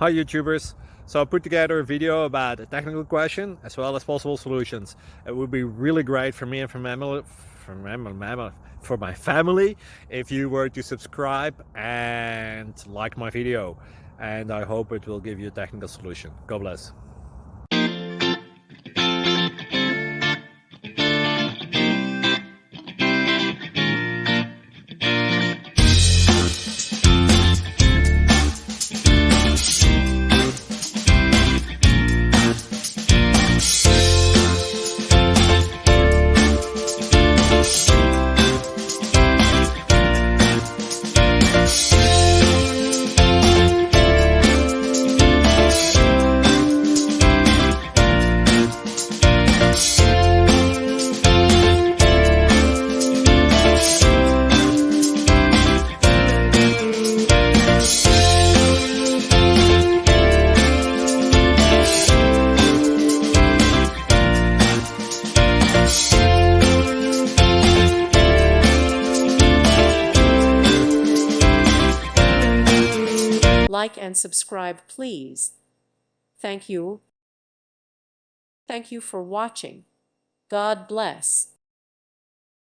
Hi YouTubers! So I put together a video about a technical question as well as possible solutions. It would be really great for me and for my family if you were to subscribe and like my video, and I hope it will give you a technical solution. God bless. Like and subscribe, please. Thank you. Thank you for watching. God bless.